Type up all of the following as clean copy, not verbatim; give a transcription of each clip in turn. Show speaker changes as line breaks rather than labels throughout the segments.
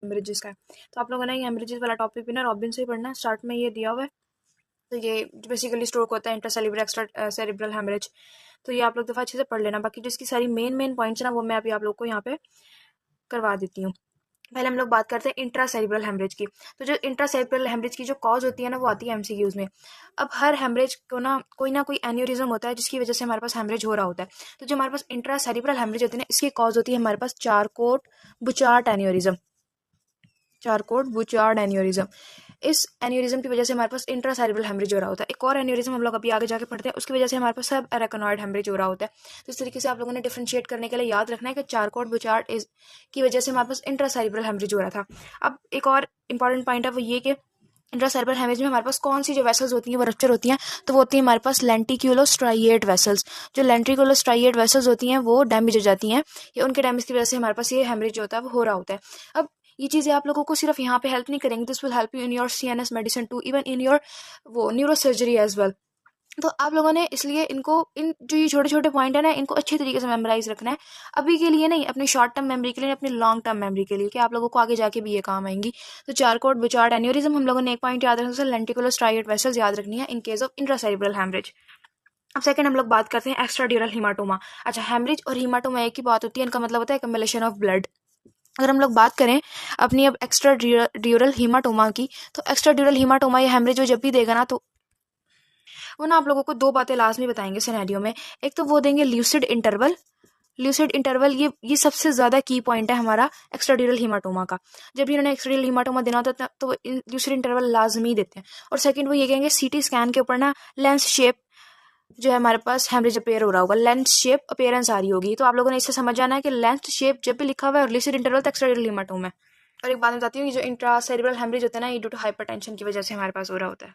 Haemorrhages का है। तो आप लोगों ने ये हेमरेजेस वाला टॉपिक भी ना रॉबिन से ही पढ़ना है, स्टार्ट में ये दिया हुआ है। तो ये बेसिकली स्ट्रोक होता है इंट्रासेल्युलर एक्स्ट्रा सेरिब्रल हेमरेज। तो ये आप लोग दफ़ा अच्छे से पढ़ लेना। बाकी जिसकी सारी मेन पॉइंट्स ना वो मैं अभी आप लोग को यहाँ पे करवा देती हूँ। पहले हम लोग बात करते हैं इंट्रा सेरिब्रल हेमरेज की। तो जो इंट्रा सेरिब्रल हेमरेज की जो कॉज होती है ना वो आती है एमसीक्यूज में। अब हर हेमरेज को ना कोई एन्यूरिज्म होता है जिसकी वजह से हमारे पास हेमरेज हो रहा होता है। तो जो हमारे पास इंट्रा सेरिब्रल हेमरेज होती है ना इसकी कॉज होती है हमारे पास Charcot Bouchard aneurysm. Charcot Bouchard aneurysm. इस एन्यूरिज्म की वजह से हमारे पास इंट्रासेरिब्रल हेमरेज हो रहा होता है। एक और एन्यूरिज्म हम लोग अभी आगे जाके पढ़ते हैं, उसकी वजह से हमारे पास सब एरेकनॉइड हेमरेज हो रहा होता है। तो इस तरीके से आप लोगों ने डिफरेंशिएट करने के लिए याद रखना है कि चारकोट बुचार्ड की वजह से हमारे पास इंट्रासेरिब्रल हेमरेज हो रहा था। अब एक और इंपॉर्टेंट पॉइंट है वो ये कि इंट्रासेरिब्रल हेमरेज में हमारे पास कौन सी जो वेसल्स होती हैं वो रप्चर होती हैं, तो वो होती है हमारे पास लेंटिक्यूलोस्ट्राइएट वेसल्स। जो लेंटिक्यूलोस्ट्राइएट वेसल्स होती हैं वो डैमेज हो जाती हैं, या उनके डैमेज की वजह से हमारे पास ये हेमरेज जो होता है वो हो रहा होता है। अब ये चीज़ें आप लोगों को सिर्फ यहाँ पे हेल्प नहीं करेंगी, this will help you in your CNS medicine too, even in your वो न्यूरो सर्जरी एज वेल। तो आप लोगों ने इसलिए इनको इन जो ये छोटे छोटे पॉइंट है ना इनको अच्छी तरीके से मेमोराइज रखना है, अभी के लिए नहीं, अपनी शॉर्ट टर्म मेमोरी के लिए, अपनी लॉन्ग टर्म मेमोरी के लिए, कि आप लोगों को आगे जाके भी ये काम आएंगी। तो चारकोट बुचार्ड एन्यूरिज्म हम लोगों ने एक पॉइंट याद रखना है, लेंटिकुलर स्ट्राइएट वेसल्स याद रखनी है इन केस ऑफ इंट्रासेरिब्रल हेमरेज। अब सेकंड हम लोग बात करते हैं एक्स्ट्रा ड्यूरल हीमाटोमा। अच्छा, हेमरेज और हीमाटोमा एक ही बात होती है, इनका मतलब होता है कम्बिनेशन ऑफ ब्लड। अगर हम लोग बात करें अपनी अब एक्स्ट्रा ड्यूरल हीमाटोमा की, तो एक्स्ट्रा ड्यूरल हीमाटोमा या हेमरेज जो जब भी देगा ना तो वो ना आप लोगों को दो बातें लाजमी बताएंगे सिनेरियो में। एक तो वो देंगे ल्यूसिड इंटरवल। ल्यूसिड इंटरवल ये सबसे ज़्यादा की पॉइंट है हमारा एक्स्ट्राड्यूरल हीमाटोमा का। जब भी इन्होंने एक्स्ट्राड्यूरल हीमाटोमा देना होता है तो ल्यूसिड इंटरवल लाजमी देते हैं। और सेकंड वो ये कहेंगे सीटी स्कैन के ऊपर ना लेंस शेप जो है हमारे पास हेमरेज अपेयर हो रहा होगा, लेंस शेप अपेयरेंस आ रही होगी। तो आप लोगों ने इससे समझ जाना है कि लेंस शेप जब भी लिखा हुआ है और ल्यूसिड इंटरवल तो एक्स्ट्राड्यूरल हीमाटोमा है। और एक बात बताती हूँ, ये जो इंट्रासेरिब्रल हेमरेज होता है ना ये ड्यू टू हाइपरटेंशन की वजह से हमारे पास हो रहा होता है।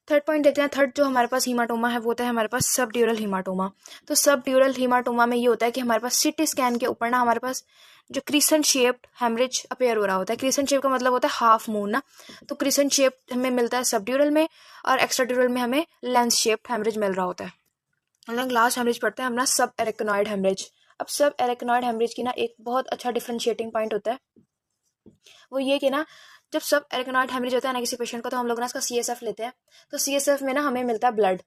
थर्ड पॉइंट देखते हैं। थर्ड जो हमारे पास हीमाटोमा है वो होता है हमारे पास सब ड्यूरल हीमाटोमा। तो सब ड्यूरल हीमाटोमा में ये होता है कि हमारे पास सीटी स्कैन के ऊपर ना हमारे पास जो क्रिसेंट शेप्ड हेमरेज अपेयर हो रहा होता है। क्रिसेंट शेप का मतलब होता है हाफ मून ना। तो क्रिसेंट शेप हमें मिलता है सब ड्यूरल में, और एक्स्ट्रा ड्यूरल में हमें लेंस शेप्ड हेमरेज मिल रहा होता है। हम लोग लास्ट हेमरेज पढ़ते हैं अपना सब एरेक्नॉइड हेमरेज। अब सब एरेक्नॉइड हेमरेज की ना एक बहुत अच्छा डिफरेंशिएटिंग पॉइंट होता है वो ये कि ना जब सब एरेक्नॉइड हेमरेज होता है ना किसी पेशेंट का, तो हम लोग ना इसका सीएसएफ लेते हैं। तो सीएसएफ में ना हमें मिलता है ब्लड।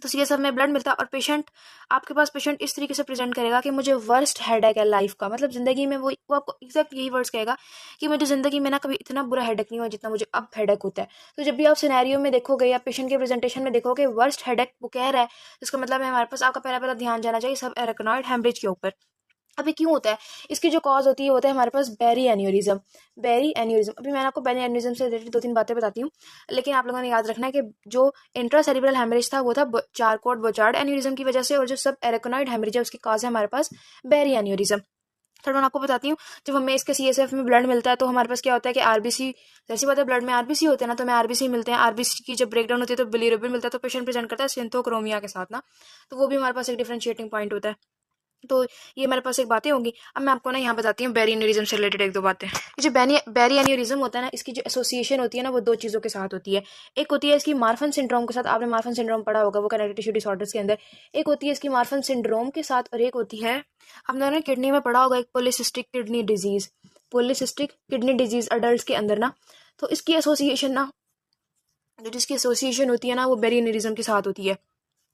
तो सीएसएफ में ब्लड मिलता है और पेशेंट आपके पास पेशेंट इस तरीके से प्रेजेंट करेगा कि मुझे वर्स्ट हेडेक है लाइफ का, मतलब जिंदगी में वो आपको एग्जैक्ट यही वर्ड्स कहेगा कि मुझे जिंदगी में ना कभी इतना बुरा हेडेक नहीं हुआ जितना मुझे अब हेडेक होता है। तो जब भी आप सिनेरियो में देखोगे या पेशेंट के प्रेजेंटेशन में देखोगे वर्स्ट हेडेक वो कह रहा है, इसका मतलब है हमारे पास आपका पहला पहला ध्यान जाना चाहिए सब एरेक्नॉइड हेमरेज के ऊपर। अभी क्यों होता है, इसकी जो कॉज होती है होता है हमारे पास बेरी एन्यूरिज्म। बेरी एन्यूरिज्म, अभी मैं आपको बेरी एन्यूरिज्म से रिलेटेड दो तीन बातें बताती हूँ, लेकिन आप लोगों ने याद रखना है कि जो इंट्रासेरिब्रल हेमरेज था वो था चारकोट बुचार्ड एन्यूरिज्म की वजह से, और जो सब एरेकोनॉइड हेमरेज है उसकी कॉज है हमारे पास बेरी एन्यूरिज्म। थर्ड वन आपको बताती हूँ, जब हमें इसके सीएसएफ में ब्लड मिलता है तो हमारे पास क्या होता है कि आरबीसी, जैसी बात है ब्लड में आरबीसी होते हैं ना, तो हमें आरबीसी मिलते हैं। आरबीसी की जब ब्रेकडाउन होती है तो बिलीरुबिन मिलता है, तो पेशेंट प्रेजेंट करता है सिंथोक्रोमिया के साथ ना। तो वो भी हमारे पास एक डिफरेंशिएटिंग पॉइंट होता है। तो ये मेरे पास एक बातें होंगी। अब मैं आपको ना यहाँ बताती हूँ बेरी एन्यूरिज्म से रिलेटेड एक दो बातें। ये जो बेरी एन्यूरिज्म होता है ना इसकी जो एसोसिएशन होती है ना वो दो चीज़ों के साथ होती है। एक होती है इसकी मार्फन सिंड्रोम के साथ, आपने मार्फन सिंड्रोम पढ़ा होगा वो कनेक्टिव टिश्यू डिसऑर्डर्स के अंदर। एक होती है इसकी मार्फन सिंड्रोम के साथ, और एक होती है आपने ना किडनी में पढ़ा होगा एक polycystic kidney disease. Polycystic kidney disease adult के अंदर ना, तो इसकी एसोसिएशन ना जो जिसकी एसोसिएशन होती है ना वो बेरी एन्यूरिज्म के साथ होती है।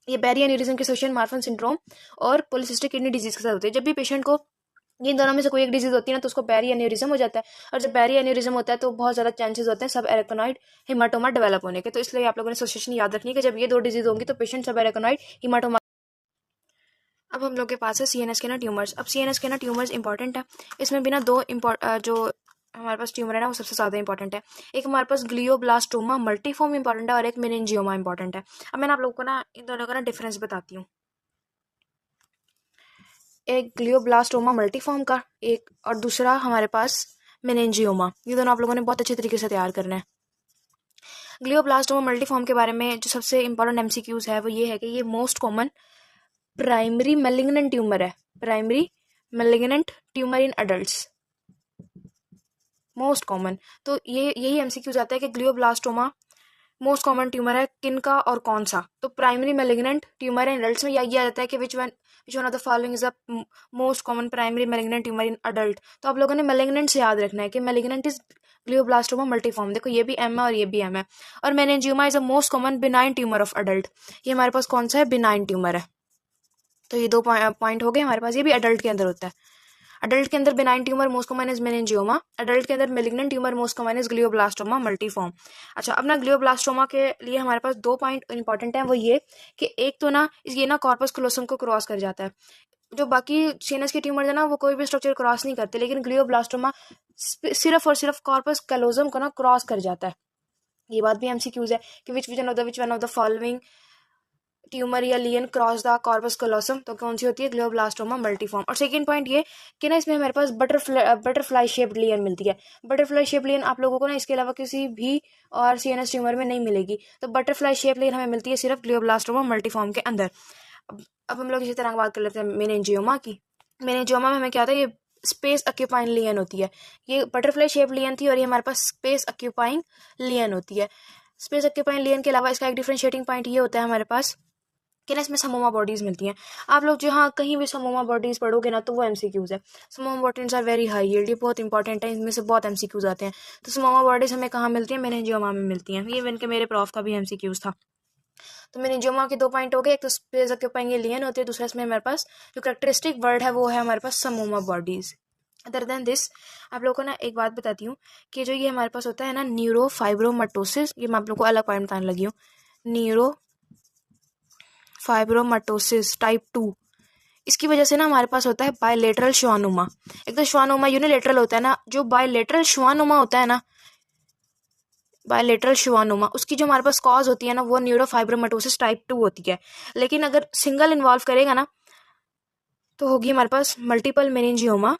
ये बेरी एन्यूरिज्म के एसोसिएशन मार्फन सिंड्रोम और पॉलीसिस्टिक किडनी डिजीज के साथ होते हैं। जब भी पेशेंट को इन दोनों में से कोई एक डिजीज होती है ना तो उसको बेरी एन्यूरिज्म हो जाता है। और जब बेरी एन्यूरिज्म होता है तो बहुत ज्यादा चांसेस होते हैं सब एरेकोनॉइड हिमाटोमा डेवलप होने के। तो इसलिए आप लोगों ने एसोसिएशन याद रखनी है कि जब ये दो डिजीज होंगी तो पेशेंट सब एरेकोनॉइड हिमाटोमा। अब हम लोग के पास है सीएनएस के ना ट्यूमर्स। अब सीएनएस के ना ट्यूमर्स इंपॉर्टेंट है, इसमें भी ना दो जो हमारे पास ट्यूमर है ना वो सबसे ज़्यादा इंपॉर्टेंट है। एक हमारे पास ग्लियोब्लास्टोमा मल्टीफॉर्म इंपॉर्टेंट है और एक मेनिंजियोमा इंपॉर्टेंट है। अब मैं आप लोगों को ना इन दोनों का ना डिफरेंस बताती हूँ। एक ग्लियोब्लास्टोमा मल्टीफॉर्म का, एक और दूसरा हमारे पास मेनिंजियोमा। ये दोनों आप लोगों ने बहुत अच्छे तरीके से तैयार करना है। ग्लियोब्लास्टोमा मल्टीफॉर्म के बारे में जो सबसे इंपॉर्टेंट एमसीक्यूज है वो ये है कि ये most common primary malignant tumour है। Primary malignant tumour in adults, most common. तो ये यही एमसीक्यूज आता है कि ग्लियोब्लास्टोमा मोस्ट कॉमन ट्यूमर है किनका और कौन सा? तो प्राइमरी मैलिग्नेंट ट्यूमर है एडल्ट में, या ये आ जाता है कि which one of the following is a most common primary malignant tumour in adult. तो आप लोगों ने मैलिग्नेंट से याद रखना है कि मैलिग्नेंट इज ग्लियोब्लास्टोमा मल्टीफॉर्म। देखो ये भी एम है और ये भी एम है। और meningioma is a most common benign tumour of adult. ये हमारे पास कौन सा है? बिनाइन ट्यूमर है। तो ये 2 पॉइंट हो गए हमारे पास। ये भी अडल्ट के अंदर होता है। अडल्ट के अंदर benign tumour most common is meningioma, adult के अंदर malignant tumour most common is glioblastoma multiforme. अच्छा, अपना ग्लियोब्लास्टोमा के लिए हमारे पास 2 पॉइंट इंपॉर्टेंट हैं, वो ये कि एक तो ना ये ना कॉर्पस क्लोसम को क्रॉस कर जाता है। जो बाकी सीएनएस के ट्यूमर है ना वो कोई भी स्ट्रक्चर क्रॉस नहीं करते, लेकिन ग्लियोब्लास्टोमा सिर्फ और सिर्फ कॉर्पस कैलोजम को ना क्रॉस कर जाता है। ये बात भी एमसीक्यूज है कि which one of the following tumour या लियन क्रॉस द कॉर्पस कोलोसम। तो कौन सी होती है? ग्लियोब्लास्टोमा मल्टीफॉर्म। और सेकंड पॉइंट ये कि ना इसमें हमारे पास बटरफ्लाई शेप्ड लियन मिलती है। बटरफ्लाई शेप लियन आप लोगों को ना इसके अलावा किसी भी और सीएनएस ट्यूमर में नहीं मिलेगी। तो बटरफ्लाई शेप लियन हमें मिलती है सिर्फ ग्लियोब्लास्टोमा मल्टीफॉर्म के अंदर। अब हम लोग इसी तरह बात कर लेते हैं मेनिंजियोमा की। मेनिंजियोमा में हमें क्या होता है? ये स्पेस ऑक्यूपाइंग लियन होती है। ये बटरफ्लाई शेप लियन थी और ये हमारे पास स्पेस ऑक्यूपाइंग लियन होती है। स्पेस ऑक्यूपाइंग लियन के अलावा इसका एक डिफरेंशिएटिंग पॉइंट ये होता है हमारे पास कि ना इसमें समोमा बॉडीज मिलती हैं। आप लोग जहाँ कहीं भी समोमा बॉडीज पढ़ोगे ना तो वो एमसीक्यूज है। Psammoma bodies are very high yield, ये बहुत इंपॉर्टेंट है, इनमें से बहुत एमसीक्यूज आते हैं। तो समोमा बॉडीज हमें कहाँ मिलती है? मेनिंजियोमा में मिलती हैं। ये इवन के मेरे प्रॉफ का भी एमसीक्यूज था। तो मेनिंजियोमा के 2 पॉइंट हो गए, एक तो स्पेस ऑक्यूपाइंग लियन होती है, दूसरा इसमें हमारे पास जो कैरेक्टरिस्टिक वर्ड है वो है हमारे पास समोमा बॉडीज। अदर देन दिस आप लोगों को ना एक बात बताती हूँ कि जो ये हमारे पास होता है ना न्यूरोफाइब्रोमटोसिस, ये मैं आप लोग को अलग पॉइंट बताने लगी हूँ। न्यूरो फाइब्रोमटोसिस टाइप 2, इसकी वजह से ना हमारे पास होता है बायलेटरल श्वानोमा। एक तो श्वानोमा यूनिलेटरल होता है ना, जो बायलेटरल श्वानोमा होता है ना, बायलेटरल श्वानोमा उसकी जो हमारे पास कॉज होती है ना वो न्यूरोफाइब्रोमटोसिस टाइप 2 होती है। लेकिन अगर सिंगल इन्वॉल्व करेगा ना तो होगी हमारे पास मल्टीपल मेनिंजियोमा।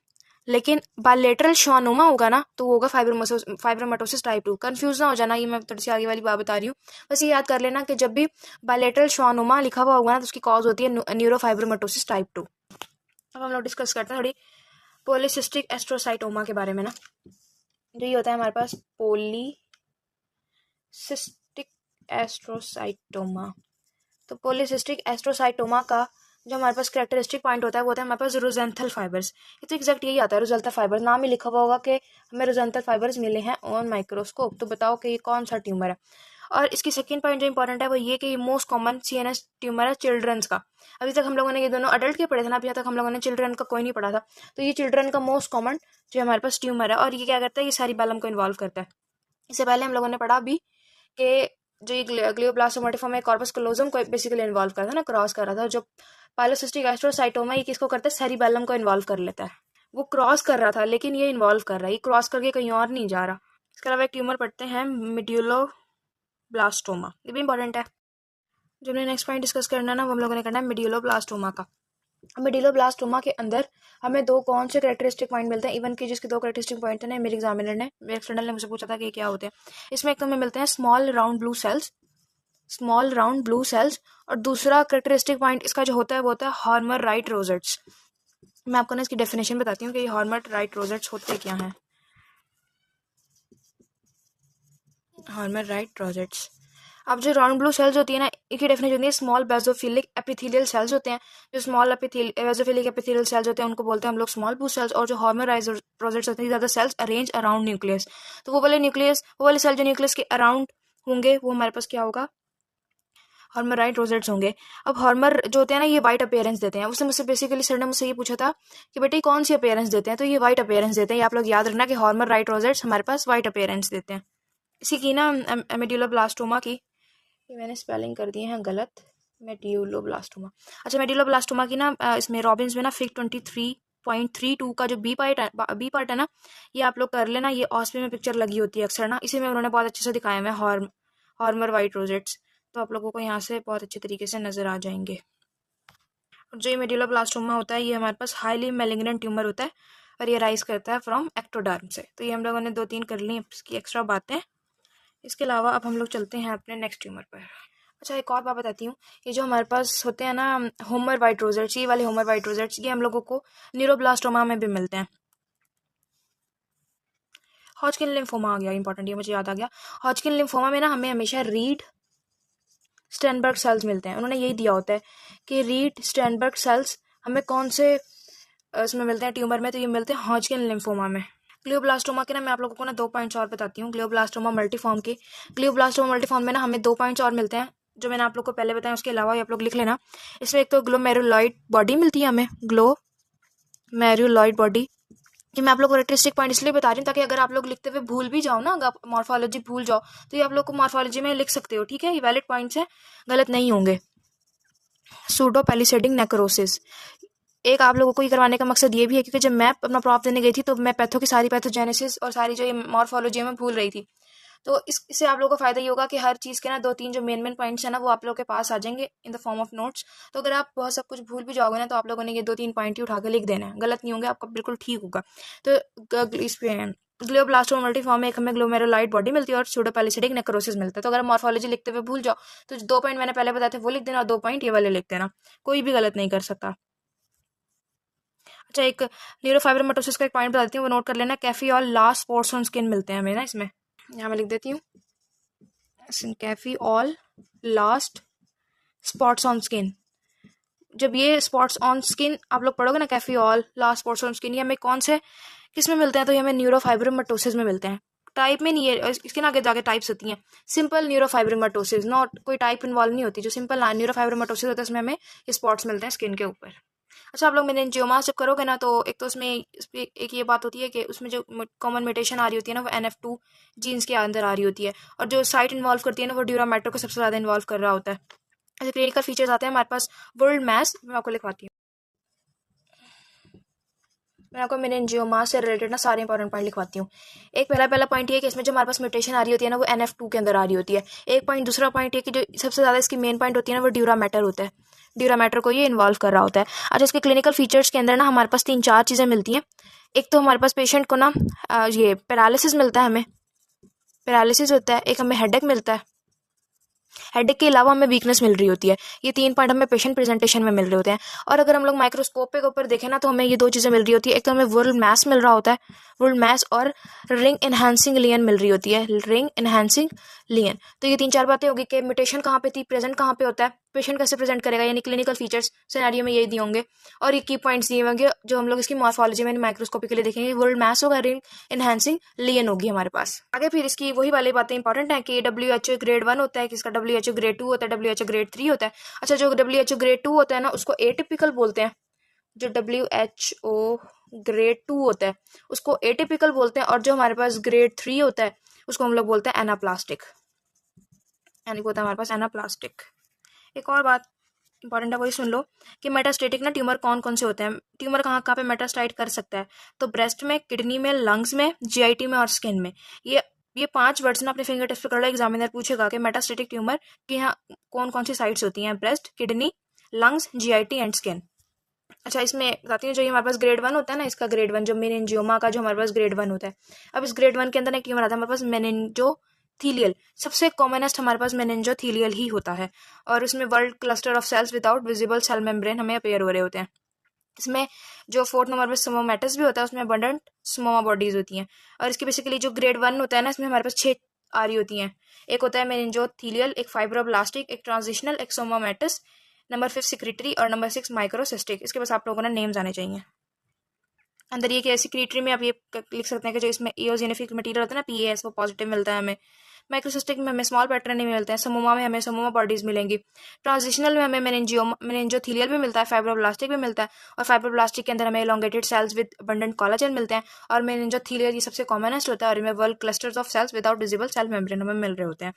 लेकिन बायलेटरल श्वानोमा होगा ना तो वो होगा फाइब्रोमटोसिस टाइप 2। कंफ्यूज ना हो जाना, ये मैं थोड़ी सी आगे वाली बात बता रही हूँ। बस ये याद कर लेना कि जब भी बायलेटरल श्वानोमा लिखा हुआ होगा ना तो उसकी कॉज होती है न्यूरोफाइब्रोमटोसिस टाइप 2। अब हम लोग डिस्कस करते हैं थोड़ी पॉलीसिस्टिक एस्ट्रोसाइटोमा के बारे में ना। जो ये होता है हमारे पास पॉलीसिस्टिक एस्ट्रोसाइटोमा। तो पॉलीसिस्टिक एस्ट्रोसाइटोमा का जो हमारे पास कैरेक्टरिस्टिक पॉइंट होता है वो होता है हमारे पास रोजेंथल फाइबर्स। ये तो एग्जैक्ट यही आता है, रोजेंथल फाइबर्स। नाम ही लिखा हुआ होगा कि हमें रोजेंथल फाइबर्स मिले हैं ऑन माइक्रोस्कोप। तो बताओ कि ये कौन सा ट्यूमर है। और इसकी सेकंड पॉइंट जो इंपॉर्टेंट है वो ये कि ये मोस्ट कॉमन सीएनएस ट्यूमर है चिल्ड्रंस का। अभी तक हम लोगों ने ये दोनों अडल्ट के पढ़े थे ना, अभी तक हम लोगों ने चिल्ड्रन का कोई नहीं पढ़ा था। तो ये चिल्ड्रन का मोस्ट कॉमन जो हमारे पास ट्यूमर है, और ये क्या करता है? ये सेरिबेलम को इन्वॉल्व करता है। इससे पहले हम लोगों ने पढ़ा भी कि जो ये ग्लियोब्लास्टोमा में कॉर्पस कलोजम को बेसिकली इन्वॉल्व करता है ना, क्रॉस कर रहा था। जो पाइलोसिस्टिक एस्ट्रोसाइटोमा ये किसको करता है? सेरिबेलम को इन्वॉल्व कर लेता है। वो क्रॉस कर रहा था लेकिन ये इन्वॉल्व कर रहा है, ये क्रॉस करके कहीं और नहीं जा रहा। इसके अलावा एक ट्यूमर पढ़ते हैं मेड्यूलोब्लास्टोमा, ये भी इंपॉर्टेंट है। जो हमने नेक्स्ट पॉइंट डिस्कस करना है ना वो हम लोगों ने करना है मेड्यूलोब्लास्टोमा का। मेड्यूलोब्लास्टोमा के अंदर हमें 2 कौन से कैरेक्टरिस्टिक पॉइंट मिलते हैं? इवन के जिसके 2 कैरेक्टरिस्टिक पॉइंट थे ना, मेरे एग्जामिनर ने, मेरे एक्सटर्नल ने मुझे पूछा था कि क्या होते हैं। इसमें एक तो हमें मिलते हैं स्मॉल राउंड ब्लू सेल्स, और दूसरा कैरेक्टरिस्टिक पॉइंट इसका जो होता है वो होता है हॉर्मर राइट रोजेट्स। मैं आपको ना इसकी डेफिनेशन बताती हूँ कि ये हॉर्मर राइट रोजेट्स होते क्या हैं। हॉर्मर राइट रोजेट्स, अब जो राउंड ब्लू सेल्स होती है ना, इनकी डेफिनेशन होती है स्मॉल बेसोफिलिक एपिथेलियल सेल्स होते हैं। जो स्मॉल बेसोफिलिक एपिथेलियल सेल्स होते हैं उनको बोलते हैं हम लोग स्मॉल ब्लू सेल्स। और जो हॉर्मर राइट रोजेट्स होते हैं ज़्यादा सेल्स अरेंज अराउंड न्यूक्लियस। तो वो वाले सेल जो न्यूक्लियस के अराउंड होंगे वो हमारे पास क्या होगा? हॉर्मर राइट रोजेट्स होंगे। अब हॉर्मर जो होते हैं ना ये वाइट अपीयरेंस देते हैं। उसने मुझसे बेसिकली सर ने मुझसे ये पूछा था कि बेटे कौन सी अपीयरेंस देते हैं? तो ये वाइट अपीयरेंस देते हैं। ये आप लोग याद रखना कि हॉर्मर राइट रोजेट्स हमारे पास वाइट अपीयरेंस देते हैं। इसी की ना मेड्यूलोब्लास्टोमा की, ये मैंने स्पेलिंग कर दिए हैं गलत, मेड्यूलोब्लास्टोमा। अच्छा, मेड्यूलोब्लास्टोमा की ना इसमें रॉबिन्स में ना फिग 23.32 का जो बी पार्ट है ना, ये आप लोग कर लेना। ये ऑस्पे में पिक्चर लगी होती है अक्सर ना, इसी में उन्होंने बहुत अच्छे से दिखाया है हॉर्मर वाइट रोजेट्स। तो आप लोगों को यहाँ से बहुत अच्छे तरीके से नजर आ जाएंगे। जो ये मेड्यूलोब्लास्टोमा होता है ये हमारे पास हाईली मैलिग्नेंट ट्यूमर होता है और ये राइज करता है फ्रॉम एक्टोडर्म से। तो ये हम लोगों ने 2-3 कर ली इसकी एक्स्ट्रा बातें। इसके अलावा अब हम लोग चलते हैं अपने नेक्स्ट ट्यूमर पर। अच्छा, एक और बात बताती हूँ, ये जो हमारे पास होते हैं ना होमर वाइट रोजेट्स, ये वाले होमर वाइट रोजेट्स ये हम लोगों को न्यूरोब्लास्टोमा में भी मिलते हैं। हॉजकिन लिम्फोमा आ गया, इंपॉर्टेंट, ये मुझे याद आ गया। हॉजकिन लिम्फोमा में ना हमें हमेशा रीड स्टेनबर्ग सेल्स मिलते हैं। उन्होंने यही दिया होता है कि रीड स्टेनबर्ग सेल्स हमें कौन से इसमें मिलते हैं ट्यूमर में, तो ये मिलते हैं हॉजकिन लिम्फोमा में। ग्लियोब्लास्टोमा के ना मैं आप लोगों को ना 2 पॉइंट्स और बताती हूँ। ग्लियोब्लास्टोमा मल्टीफॉर्म के, ग्लियोब्लास्टोमा मल्टीफॉर्म में ना हमें 2 पॉइंट्स और मिलते हैं जो मैंने आप लोग को पहले बताया, उसके अलावा आप लोग लिख लेना। इसमें एक तो ग्लोमेरुलॉइड बॉडी मिलती है हमें, ग्लोमेरुलॉइड बॉडी। कि मैं आप लोग को रेट्रिस्टिक पॉइंट इसलिए बता रही हूँ ताकि अगर आप लोग लिखते हुए भूल भी जाओ ना, अगर मॉर्फोलॉजी भूल जाओ तो ये आप लोग को मॉर्फोलॉजी में लिख सकते हो, ठीक है। ये वैलिड पॉइंट्स है, गलत नहीं होंगे। सूडो पैलिसेडिंग नेक्रोसिस, एक आप लोगों को ये करवाने का मकसद ये भी है क्योंकि जब मैं अपना प्रॉप देने गई थी तो मैं पैथो की सारी पैथोजेनेसिस और सारी जो ये मॉर्फोलॉजी में भूल रही थी। तो इससे आप लोगों को फायदा ये होगा कि हर चीज़ के ना 2-3 जो मेन पॉइंट्स है ना वो आप लोगों के पास आ जाएंगे in the form of notes. तो अगर आप बहुत सब कुछ भूल भी जाओगे ना तो आप लोगों ने ये 2-3 पॉइंट ही उठा के लिख देना है, गलत नहीं होंगे, आपका बिल्कुल ठीक होगा। तो इस पे ग्लियोब्लास्टोमा मल्टीफॉर्म में एक हमें ग्लोमेरुलाइड बॉडी मिलती है और सूडोपैलिसेडिक नेक्रोसिस मिलता है। तो अगर मॉर्फोलॉजी लिखते हुए भूल जाओ तो 2 पॉइंट मैंने पहले बताए थे वो लिख देना और 2 पॉइंट ये वाले लिख देना, कोई भी गलत नहीं कर सकता। अच्छा, एक न्यूरोफाइब्रोमेटोसिस का एक पॉइंट बता देती हूँ, वो नोट कर लेना। कैफी और लास्ट स्पॉट्स ऑन स्किन मिलते हैं हमें ना इसमें, यहाँ मैं लिख देती हूँ cafe au lait spots on skin. जब ये स्पॉट्स ऑन स्किन आप लोग पढ़ोगे ना, cafe au lait spots on skin, ये हमें कौन से किस में मिलते हैं, तो ये हमें न्यूरोफाइब्रोमेटोसिस में मिलते हैं। टाइप में नहीं है, इसके ना आगे जाके टाइप्स होती हैं। सिंपल न्यूरोफाइब्रोमेटोसिस, नॉट कोई टाइप इन्वॉल्व नहीं होती। जो सिंपल न्यूरोफाइब्रोमेटोसिस होता है उसमें हमें ये स्पॉट्स मिलते हैं स्किन के ऊपर। अच्छा, आप लोग मेनिंजियोमा जब करोगे ना तो एक तो उसमें एक ये बात होती है कि उसमें जो कॉमन म्यूटेशन आ रही होती है ना वो NF2 जीन्स के अंदर आ रही होती है, और जो साइट इन्वॉल्व करती है ना वो ड्यूरामेटर को सबसे ज़्यादा इन्वॉल्व कर रहा होता है। ऐसे क्लिनिकल फीचर्स आते हैं हमारे पास। वर्ल्ड मैस मैं आपको लिखवाती हूँ, मैं आपको मेनिंजियोमा से रिलेटेड ना सारे इंपॉर्टेंट पॉइंट लिखवाती हूँ। एक पहला पॉइंट ये है कि इसमें जो हमारे पास म्यूटेशन आ रही होती है ना वो NF2 के अंदर आ रही होती है, एक पॉइंट। दूसरा पॉइंट ये कि जो सबसे ज़्यादा इसकी मेन पॉइंट होती है ना वो ड्यूरामेटर होता है, ड्यूरामेटर को ये इन्वॉल्व कर रहा होता है। अच्छा, इसके क्लिनिकल फीचर्स के अंदर ना हमारे पास 3-4 चीज़ें मिलती हैं। एक तो हमारे पास पेशेंट को ना ये पैरालिसिस मिलता है, हमें पैरालिसिस होता है। एक हमें हेडेक मिलता है, हेडेक के अलावा हमें वीकनेस मिल रही होती है। ये 3 पॉइंट हमें पेशेंट प्रेजेंटेशन में मिल रहे होते हैं। और अगर हम लोग माइक्रोस्कोप के ऊपर देखें ना तो हमें ये 2 चीज़ें मिल रही होती है। एक तो हमें वर्ल्ड मैस मिल रहा होता है, वर्ल्ड मैस, और रिंग एनहांसिंग लियन मिल रही होती है, रिंग एनहांसिंग लियन। तो ये 3-4 बातें होगी कि म्यूटेशन कहाँ पे थी, प्रेजेंट कहाँ पे होता है, पेशेंट कैसे प्रेजेंट करेगा, यानी क्लिनिकल फीचर्स सिनेरियो में यही दिए होंगे। और ये की पॉइंट्स दिए होंगे जो हम लोग इसकी मॉर्फोलॉजी में माइक्रोस्कोपी के लिए देखेंगे। वर्ल्ड मैस होगा, रिंग एनहांसिंग लियन होगी हमारे पास। आगे फिर इसकी वही वाली बातें इंपॉर्टेंट है कि WHO ग्रेड 1 होता है, किसका WHO ग्रेड 2 होता है, WHO ग्रेड 3 होता है। अच्छा, जो WHO ग्रेड 2 होता है ना उसको एटिपिकल बोलते हैं, जो WHO ग्रेड 2 होता है उसको एटिपिकल बोलते हैं, और जो हमारे पास ग्रेड 3 होता है उसको हम लोग बोलते हैं एनाप्लास्टिक, यानी होता है हमारे पास एनाप्लास्टिक। एक और बात इंपॉर्टेंट है वही सुन लो कि मेटास्टेटिक ना ट्यूमर कौन कौन से होते हैं, ट्यूमर कहाँ कहाँ पे मेटास्टाइट कर सकता है, तो ब्रेस्ट में, किडनी में, लंग्स में, GIT में और स्किन में। ये 5 वर्ड्स ना अपने फिंगर टिप्स पे कर लो, एग्जामिनर पूछेगा कि मेटास्टेटिक ट्यूमर की यहाँ कौन कौन सी साइट्स होती हैं, breast, kidney, lungs, GIT and skin. अच्छा, इसमें बताती हूँ जो ये हमारे पास ग्रेड 1 होता है ना, इसका ग्रेड 1 जो मेनिंजियोमा का जो हमारे पास ग्रेड 1 होता है। अब इस ग्रेड 1 के अंदर एक ट्यूमर आता है हमारे पास मेनिंजोथीलियल, सबसे कॉमनेस्ट हमारे पास मेनिंजोथीलियल ही होता है, और उसमें whorled cluster of cells without visible cell membrane हमें अपेयर हो रहे होते हैं। इसमें जो 4th नंबर पर स्मोमेटस भी होता है उसमें अबंडेंट स्मोमा बॉडीज होती हैं। और इसकी बेसिकली जो ग्रेड 1 होता है ना इसमें हमारे पास 6 आ रही होती हैं। एक होता है मेनिंजोथीलियल, एक फाइब्रोब्लास्टिक, एक ट्रांजिशनल, एक सोमामेटस, नंबर 5 सिक्रेटरी और नंबर 6 माइक्रोसिस्टिक। इसके पास आप लोगों ने नेम्स आने चाहिए। अंदर ये कि सिक्रेटरी में आप ये लिख सकते हैं कि जो इसमें इओजेनिफिक मटेरियल होता है ना, PAS, वो पॉजिटिव मिलता है हमें। माइक्रोसिस्टिक में हमें स्मॉल पैटर्न नहीं मिलते हैं। समोमा में हमें समोमा बॉडीज मिलेंगी। ट्रांजिशनल में हमें मेनिंजोथीलियल भी मिलता है, फाइब्रोब्लास्टिक भी मिलता है, और फाइब्रोब्लास्टिक के अंदर हमें elongated cells with abundant collagen मिलते हैं, और मेनिंजोथीलियल ये सबसे कॉमनेस्ट होता है, और इनमें whorled clusters of cells without visible cell membrane हमें मिल रहे होते हैं।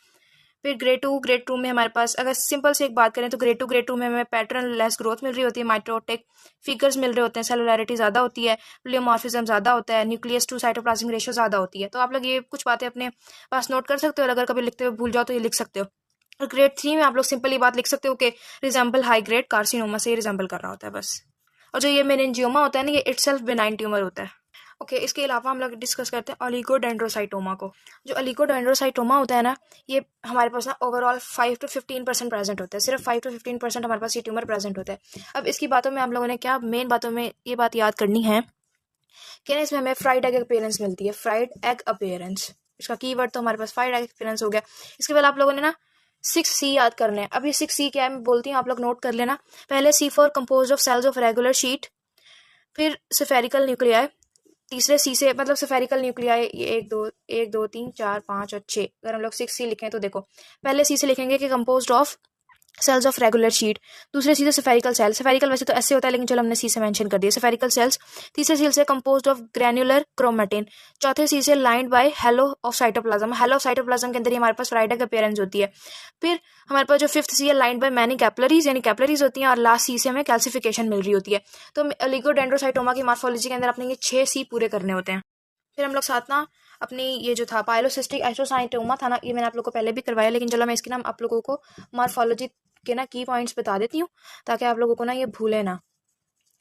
फिर ग्रेड 2 में हमारे पास अगर सिंपल से एक बात करें तो ग्रेड 2 में हमें पैटर्न लेस ग्रोथ मिल रही होती है, माइटोटिक फिगर्स मिल रहे होते हैं, सेलुलैरिटी ज़्यादा होती है, प्लियोमॉर्फिज्म ज़्यादा होता है, न्यूक्लियस टू साइटोप्लाज्मिक रेशियो ज़्यादा होती है। तो आप लोग ये कुछ बातें अपने पास नोट कर सकते हो, और अगर कभी लिखते हुए भूल जाओ तो ये लिख सकते हो। और ग्रेड 3 में आप लोग सिंपल ये बात लिख सकते हो कि रिजेंबल हाई ग्रेड कार्सिनोमा से रिजेंबल कर रहा होता है बस। और जो ये मेनिंजियोमा होता है ना, ये इटसेल्फ बेनाइन ट्यूमर होता है। ओके, इसके अलावा हम लोग डिस्कस करते हैं ओलिगोडेंड्रोसाइटोमा को। जो ओलिगोडेंड्रोसाइटोमा होता है ना, ये हमारे पास ना ओवरऑल 5 to 15% प्रेजेंट होता है, सिर्फ 5 to 15% हमारे पास ये ट्यूमर प्रेजेंट होता है। अब इसकी बातों में हम लोगों ने क्या मेन बातों में ये बात याद करनी है कहना इसमें हमें फ्राइड एग अपीयरेंस मिलती है, फ्राइड एग अपीयरेंस। इसका कीवर्ड तो हमारे पास फ्राइड एग अपीयरेंस हो गया। इसके बाद आप लोगों ने ना 6C याद करने हैं। अब ये 6C क्या है मैं बोलती हूँ, आप लोग नोट कर लेना। पहले C for compose of cells of regular sheet, फिर स्फेरिकल न्यूक्लियाई, तीसरे C से मतलब स्फेरिकल न्यूक्लियाई, ये 1 2 3 4 5 और 6। अगर हम लोग 6C लिखें तो देखो पहले C से लिखेंगे कि composed of cells of regular sheet, दूसरे सी से स्फेरिकल सेल, स्फेरिकल वैसे तो ऐसे होता है लेकिन चलो हमने सी से मेंशन कर दिया, स्फेरिकल सेल्स। तीसरे सी से कंपोज्ड ऑफ ग्रैन्युलर क्रोमेटिन, चौथे सी से lined by hello of cytoplasm. Hello of cytoplasm के अंदर ही हमारे पास फ्राइड एग अपीयरेंस होती है। फिर हमारे पास जो फिफ्थ सी है लाइंड बाय मैनी कैपिलरीज, यानी कैपिलरीज होती हैं, और लास्ट सी से हमें कैल्सिफिकेशन मिल रही होती है। तो ओलिगोडेंड्रोसाइटोमा की मॉर्फोलॉजी के अंदर अपने ये 6C पूरे करने होते हैं। फिर हम लोग साथ ना अपनी ये जो था पाइलोसिस्टिक एस्ट्रोसाइटोमा था ना, ये मैंने आप लोगों को पहले भी करवाया, लेकिन चलो मैं इसकी ना आप लोगों को मॉर्फोलॉजी के ना की पॉइंट्स बता देती हूँ ताकि आप लोगों को ना ये भूले ना।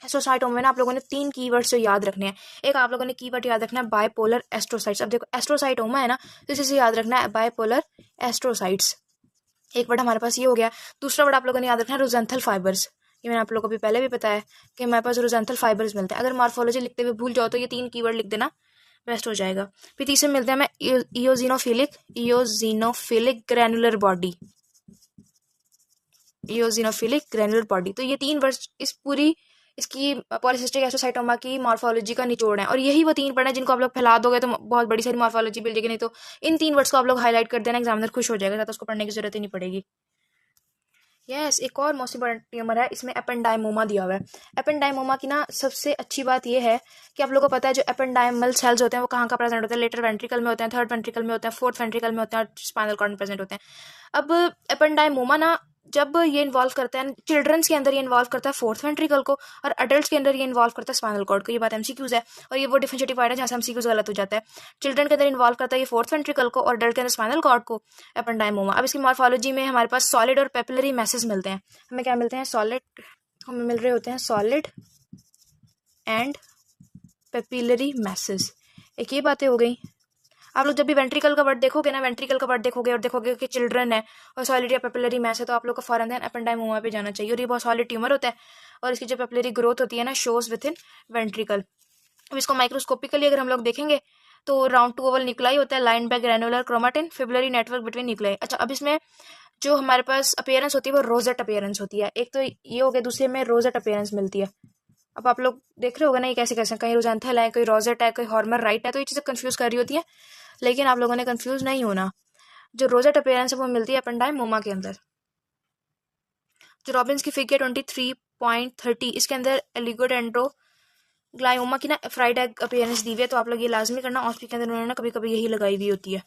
एस्ट्रोसाइटोमा में ना आप लोगों ने 3 कीवर्ड्स जो याद रखने हैं। एक आप लोगों ने कीवर्ड याद रखना है बायपोलर एस्ट्रोसाइट्स। अब देखो एस्ट्रोसाइटोमा है ना, तो इसी से याद रखना है बायपोलर एस्ट्रोसाइट्स। एक वर्ड हमारे पास ये हो गया। दूसरा वर्ड आप लोगों ने याद रखना है रोजेंथल फाइबर्स। ये मैंने आप लोगों को भी पहले भी बताया कि हमारे पास रोजेंथल फाइबर्स मिलते हैं। अगर मॉर्फोलॉजी लिखते हुए भूल जाओ तो ये 3 कीवर्ड लिख देना, बेस्ट हो जाएगा। फिर तीसरे मिलते हैं हमें इयोजिनोफिलिक ग्रैनुलर बॉडी, इयोजिनोफिलिक ग्रैनुलर बॉडी। तो ये 3 वर्ड्स इस पूरी इसकी पॉलीसिस्टिक एस्ट्रोसाइटोमा की मॉर्फोलॉजी का निचोड़ है, और यही वो 3 वर्ड हैं जिनको आप लोग फैला दोगे तो बहुत बड़ी सारी मॉर्फोलॉजी मिल जाएगी। नहीं तो इन 3 वर्ड्स को आप लोग हाईलाइट कर देना, एग्जामिनर खुश हो जाएगा, तो उसको पढ़ने की जरूरत ही नहीं पड़ेगी। यस, एक और मोस्ट इंपॉर्टेंट ट्यूमर है, इसमें एपेंडाइमोमा दिया हुआ है। एपेंडाइमोमा की ना सबसे अच्छी बात यह है कि आप लोगों को पता है जो एपेंडाइमल सेल्स होते हैं वो कहाँ का प्रेजेंट होते हैं, लेटर वेंट्रिकल में होते हैं, थर्ड वेंट्रिकल में होते हैं, फोर्थ वेंट्रिकल में होते हैं, और स्पाइनल कॉर्ड में प्रेजेंट होते हैं। अब एपेंडाइमोमा ना जब ये इन्वॉल्व करता है चिल्ड्रंस के अंदर, ये इन्वॉल्व करता है फोर्थ वेंट्रिकल को, और अडल्ट्स के अंदर ये इन्वॉल्व करता है स्पाइनल कॉर्ड को। ये बात एमसीक्यूज है, और ये वो डिफरेंशिएटिव पॉइंट है जहाँ से एमसीक्यूज गलत हो जाता है। चिल्ड्रन के अंदर इन्वॉल्व करता है ये फोर्थ वेंट्रिकल को, और अडल्ट के अंदर स्पाइनल कॉर्ड को, एपेंडाइमोमा। अब इसकी मॉर्फोलॉजी में हमारे पास सॉलिड और पेपिलरी मैसेज मिलते हैं। हमें क्या मिलते हैं, सॉलिड, हमें मिल रहे होते हैं सॉलिड एंड पेपिलरी मैसेज। एक ये बातें हो गई। आप लोग जब भी वेंट्रिकल का वर्ड देखोगे ना, वेंट्रिकल का वर्ड देखोगे और देखोगे कि चिल्ड्रन है और सॉलिड या पेपिलरी मैस है, तो आप लोग को फॉरन ध्यान एपेंडाइमोमा पे जाना चाहिए। और ये बहुत सॉलिड ट्यूमर होता है, और इसकी जो पेपिलरी ग्रोथ होती है ना शोज विद इन वेंट्रिकल। अब इसको माइक्रोस्कोपिकली अगर हम लोग देखेंगे तो राउंड टू ओवल न्यूक्लाई होता है, line by granular chromatin, fibrillary network between nuclei. अच्छा, अब इसमें जो हमारे पास अपीयरेंस होती है वो रोजेट अपीयरेंस होती है। एक तो ये हो गया, दूसरे में रोजेट अपीयरेंस मिलती है। अब आप लोग देख रहे होगा ना ये कैसे कैसे, कहीं रोजेंथल है, कोई रोजेट है, कोई हॉर्मर राइट है, तो ये चीज़ें कंफ्यूज कर रही होती है, लेकिन आप लोगों ने कंफ्यूज नहीं होना। जो रोजेट अपीयरेंस है वो मिलती है एपेंडाइमोमा के अंदर। जो रॉबिन्स की फिगर 23.30, इसके अंदर एलिगोडेंड्रोग्लाइयोमा की ना फ्राइड एग अपीयरेंस दी हुई है, तो आप लोग ये लाजमी करना। ऑस्पी के अंदर उन्होंने कभी कभी यही लगाई हुई होती है।